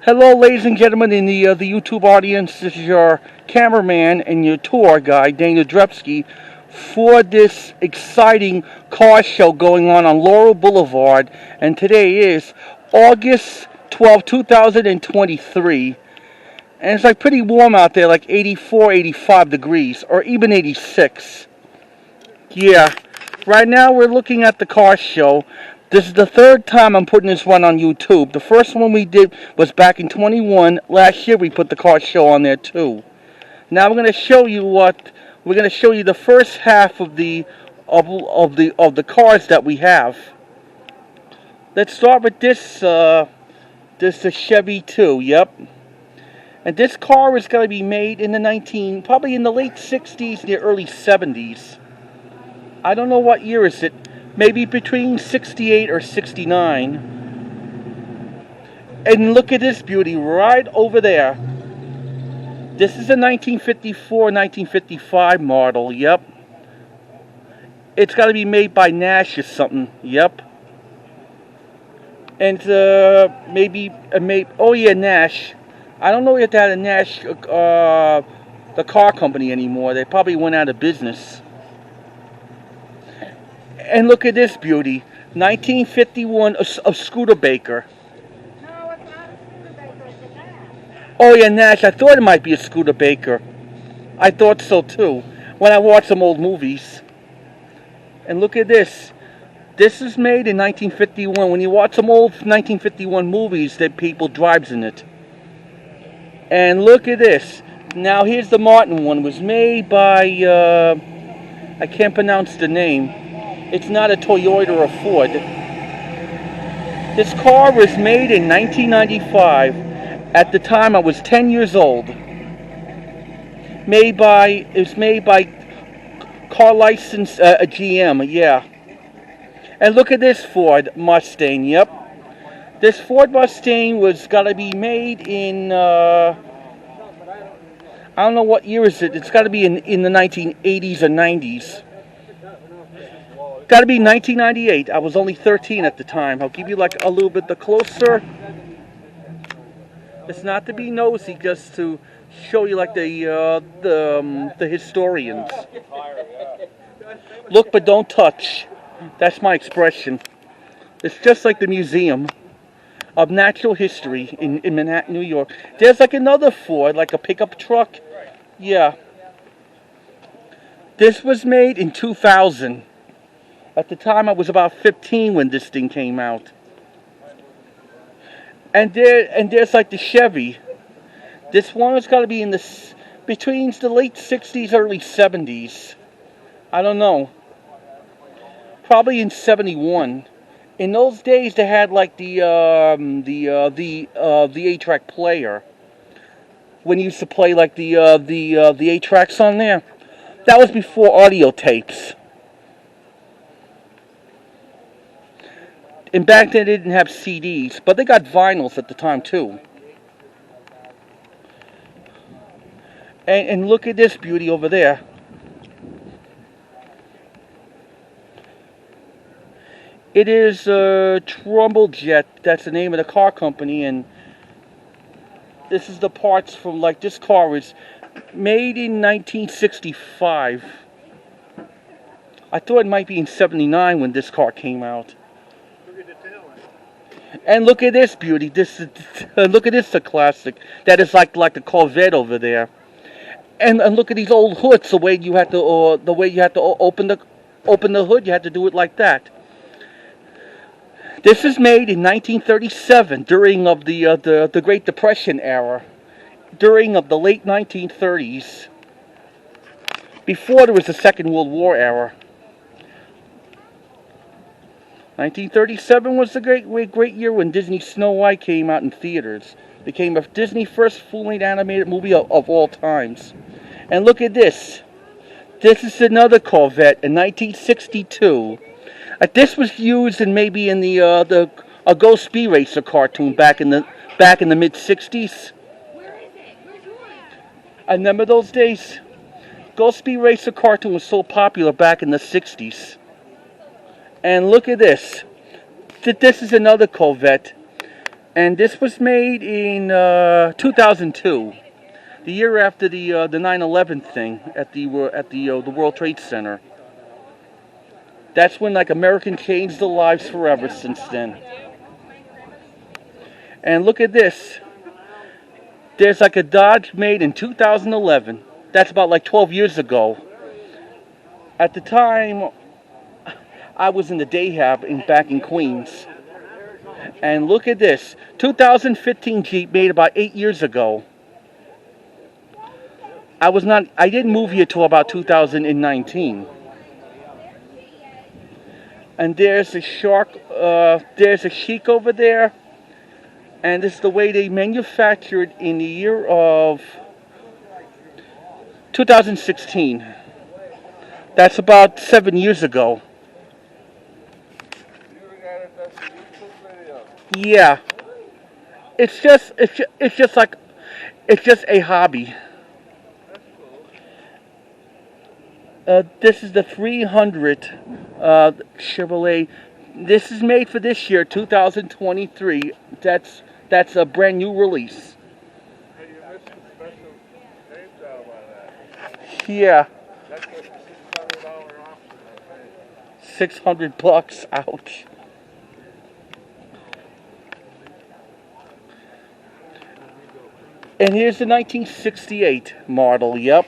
Hello, ladies and gentlemen in the YouTube audience. This is your cameraman and your tour guide, Dana Drepsky, for this exciting car show going on Laurel Boulevard. And today is August 12, 2023. And it's like pretty warm out there, like 84, 85 degrees, or even 86. Yeah, right now we're looking at the car show. This is the third time I'm putting this one on YouTube. The first one we did was back in 21. Last year we put the car show on there too. Now we're going to show you the first half of the cars that we have. Let's start with this. This is Chevy 2. Yep. And this car is going to be made in probably in the late 60s, the early 70s. I don't know what year is it. Maybe between 68 or 69. And look at this beauty right over there. This is a 1954, 1955 model. Yep. It's got to be made by Nash or something. Yep. And oh yeah, Nash. I don't know if they had a Nash, the car company anymore. They probably went out of business. And look at this beauty, 1951, a Studebaker. No, it's not a Studebaker, it's a Nash. Oh yeah, Nash. I thought it might be a Studebaker. I thought so too, when I watched some old movies. And look at this. This is made in 1951. When you watch some old 1951 movies, that people drives in it. And look at this. Now here's the Martin one. It was made by, I can't pronounce the name. It's not a Toyota or a Ford. This car was made in 1995. At the time I was 10 years old. It was made by car license, a GM, yeah. And look at this Ford Mustang, yep. This Ford Mustang was gotta be made in, I don't know what year is it. It's gotta be in the 1980s or 90s. Got to be 1998. I was only 13 at the time. I'll give you like a little bit the closer. It's not to be nosy, just to show you like the historians. Look but don't touch. That's my expression. It's just like the Museum of Natural History in Manhattan, New York. There's like another Ford, like a pickup truck. Yeah. This was made in 2000. At the time, I was about 15 when this thing came out. And there's like the Chevy. This one has got to be in between the late 60s, early 70s. I don't know. Probably in 71. In those days, they had like the 8-track player. When you used to play like the 8-tracks on there. That was before audio tapes. And back then they didn't have CDs, but they got vinyls at the time too. And look at this beauty over there. It is Trumbull Jet. That's the name of the car company, and this is the parts from like this car was made in 1965. I thought it might be in 79 when this car came out. And look at this beauty. Look at this, a classic. That is like the Corvette over there. And look at these old hoods. The way you had to open the hood, you had to do it like that. This is made in 1937, during of the Great Depression era, during of the late 1930s, before there was the Second World War era. 1937 was the great year when Disney Snow White came out in theaters. It became a Disney first full-length animated movie of all times. And look at this. This is another Corvette in 1962. This was used in maybe in a Ghost Speed Racer cartoon back in the mid 60s. Where is it? Where's yours? I remember those days. Ghost Speed Racer cartoon was so popular back in the 60s. And look at this. This is another Corvette. And this was made in 2002, the year after the 9/11 thing at the World Trade Center. That's when like American changed their lives forever since then. And look at this. There's like a Dodge made in 2011. That's about like 12 years ago. At the time, I was in the day hab back in Queens. And look at this. 2015 Jeep made about 8 years ago. I didn't move here till about 2019. And there's a there's a Chic over there. And this is the way they manufactured in the year of 2016. That's about 7 years ago. Yeah. It's just a hobby. This is the 300 Chevrolet. This is made for this year, 2023. That's a brand new release. Hey, you missed the special name job on that. Yeah. That's a $600 option, I think. $600. Ouch. And here's the 1968 model. Yep.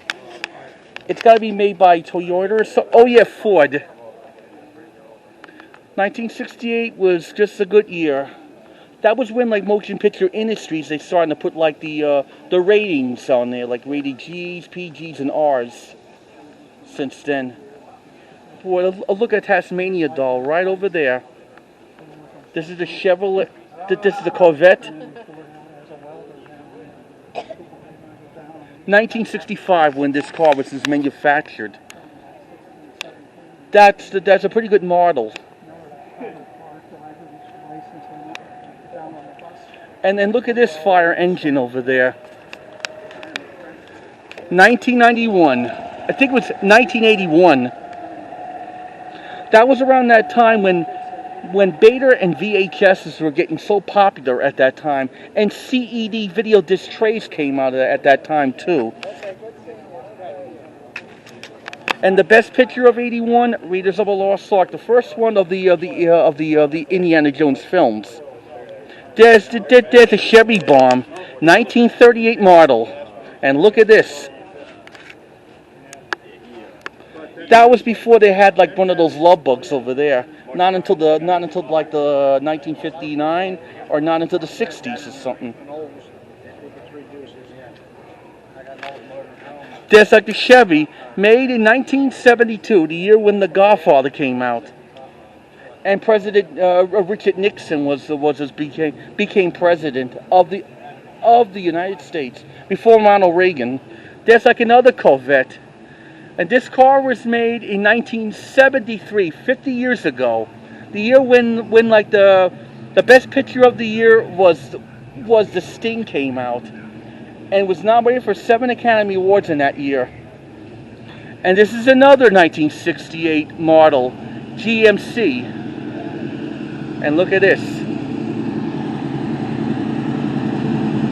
It's got to be made by Toyota or so. Oh yeah, Ford. 1968 was just a good year. That was when like Motion Picture Industries, they started to put like the ratings on there, like rated G's, PG's, and R's. Since then, boy, a look at Tasmania doll right over there. This is the Chevrolet. This is the Corvette. 1965 when this car was manufactured. That's a pretty good model. And then look at this fire engine over there. 1991. I think it was 1981. That was around that time when Beta and VHSs were getting so popular at that time, and CED video disc trays came out at that time too. And the best picture of '81, Raiders of the Lost Ark, the first one of the Indiana Jones films. There's a Chevy Bomb, 1938 model, and look at this. That was before they had like one of those love bugs over there. Not until like the 1959 or not until the 60s or something. There's like the Chevy made in 1972, the year when The Godfather came out, and President Richard Nixon became president of the United States before Ronald Reagan. There's like another Corvette. And this car was made in 1973, 50 years ago. The year when like the best picture of the year was The Sting came out, and was nominated for 7 Academy Awards in that year. And this is another 1968 model, GMC. And look at this.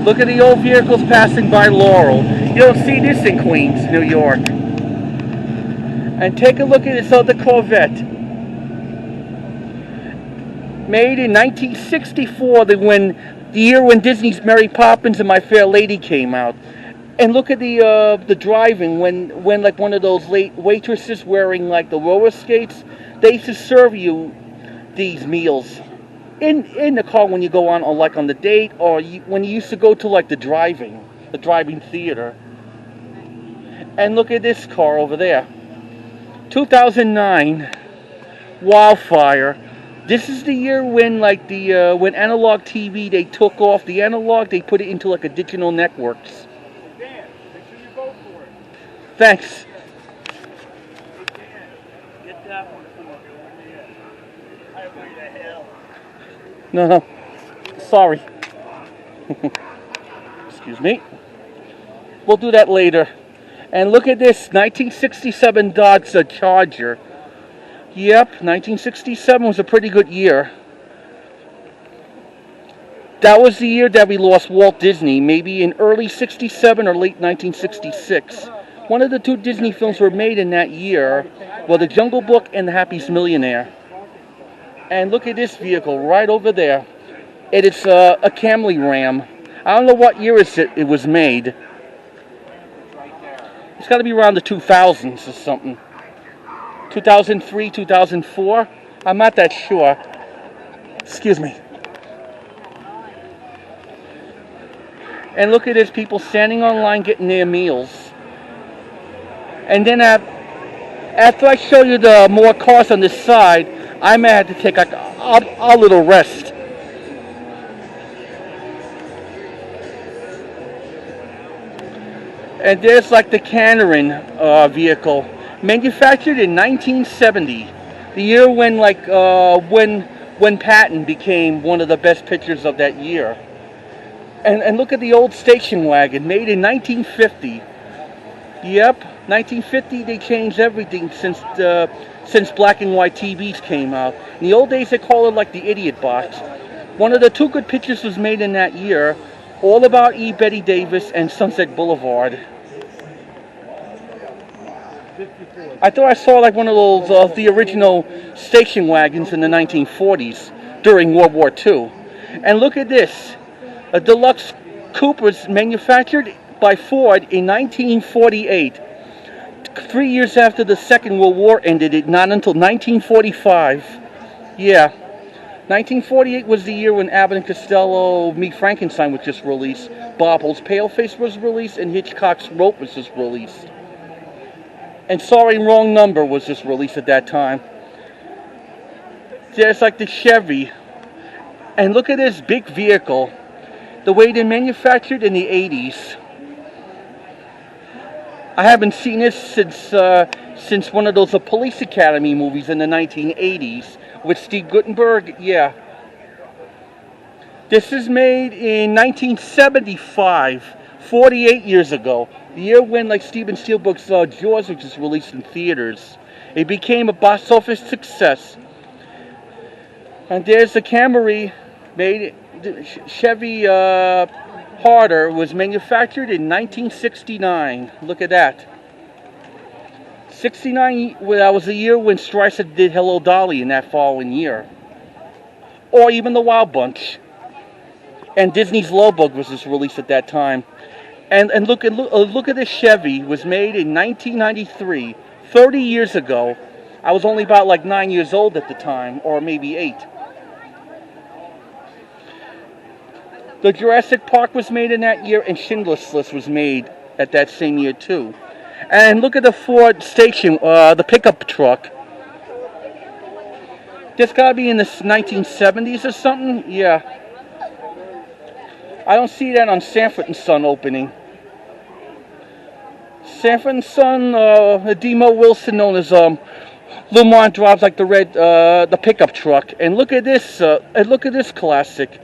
Look at the old vehicles passing by Laurel. You don't see this in Queens, New York. And take a look at this other Corvette. Made in 1964, the year when Disney's Mary Poppins and My Fair Lady came out. And look at the driving when like one of those late waitresses wearing like the roller skates, they used to serve you these meals in the car when you go on like on the date, or when you used to go to like the driving theater. And look at this car over there. 2009 Wildfire. This is the year when like when analog TV, they took off the analog, they put it into like a digital networks. Dan, make sure you vote for it. Thanks. Get that one for me. Highway to hell. No. Sorry. Excuse me. We'll do that later. And look at this, 1967 Dodge Charger. Yep, 1967 was a pretty good year. That was the year that we lost Walt Disney, maybe in early 67 or late 1966. One of the two Disney films were made in that year, well, The Jungle Book and The Happiest Millionaire. And look at this vehicle right over there. It is a Camry Ram. I don't know what year it was made. It's got to be around the 2000s or something. 2003, 2004? I'm not that sure. Excuse me. And look at this, people standing online getting their meals. And then after I show you the more cars on this side, I may have to take a little rest. And there's like the Cannerin vehicle, manufactured in 1970, the year when when Patton became one of the best pictures of that year. And look at the old station wagon, made in 1950. Yep, 1950. They changed everything since black and white TVs came out. In the old days, they call it like the idiot box. One of the two good pictures was made in that year, All About E. Betty Davis and Sunset Boulevard. I thought I saw like one of those the original station wagons in the 1940s during World War II. And look at this. A deluxe coupe was manufactured by Ford in 1948. 3 years after the Second World War ended, not until 1945. Yeah. 1948 was the year when Abbott and Costello Meet Frankenstein was just released. Bobbles Paleface was released, and Hitchcock's Rope was just released. And Sorry, Wrong Number was just released at that time. There's like the Chevy. And look at this big vehicle. The way they're manufactured in the 80s. I haven't seen this since one of those Police Academy movies in the 1980s with Steve Guttenberg. Yeah. This is made in 1975, 48 years ago. The year when like Steven Spielberg's Jaws was just released in theaters. It became a box office success. And there's the Camry made. Chevy Harder was manufactured in 1969. Look at that. 69, well, that was the year when Streisand did Hello Dolly in that following year. Or even The Wild Bunch. And Disney's Low Bug was just released at that time. And look at this Chevy. It was made in 1993, 30 years ago. I was only about like 9 years old at the time, or maybe 8. The Jurassic Park was made in that year, and Schindler's List was made at that same year too. And look at the Ford station, the pickup truck. This gotta be in the 1970s or something. Yeah. I don't see that on Sanford & Son opening. Sanford & Son, Demo Wilson, known as Lamont, drives like the pickup truck. And look at this classic.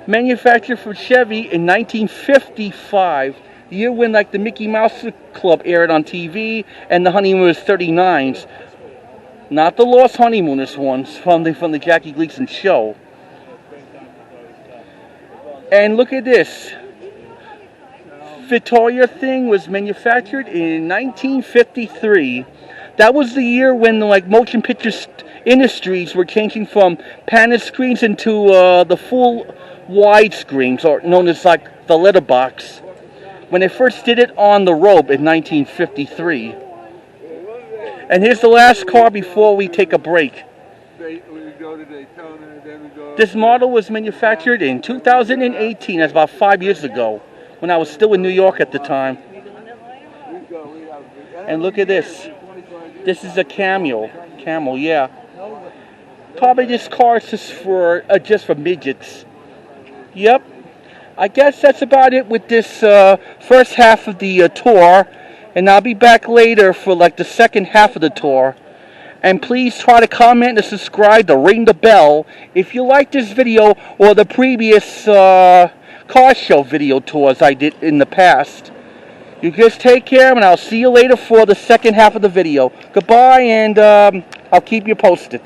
Manufactured for Chevy in 1955, the year when like the Mickey Mouse Club aired on TV and the Honeymooners 39s, not the Lost Honeymooners ones from the Jackie Gleason show. And look at this. Victoria thing was manufactured in 1953. That was the year when like motion picture industries were changing from panel screens into the full wide screens, or known as like the letterbox, when they first did it on the robe in 1953. And here's the last car before we take a break. This model was manufactured in 2018. That's about 5 years ago, when I was still in New York at the time. And look at this. This is a Camel, yeah. Probably this car is just for midgets. Yep. I guess that's about it with this first half of the tour. And I'll be back later for like the second half of the tour. And please try to comment and subscribe to ring the bell if you like this video or the previous car show video tours I did in the past. You just take care, and I'll see you later for the second half of the video. Goodbye, and I'll keep you posted.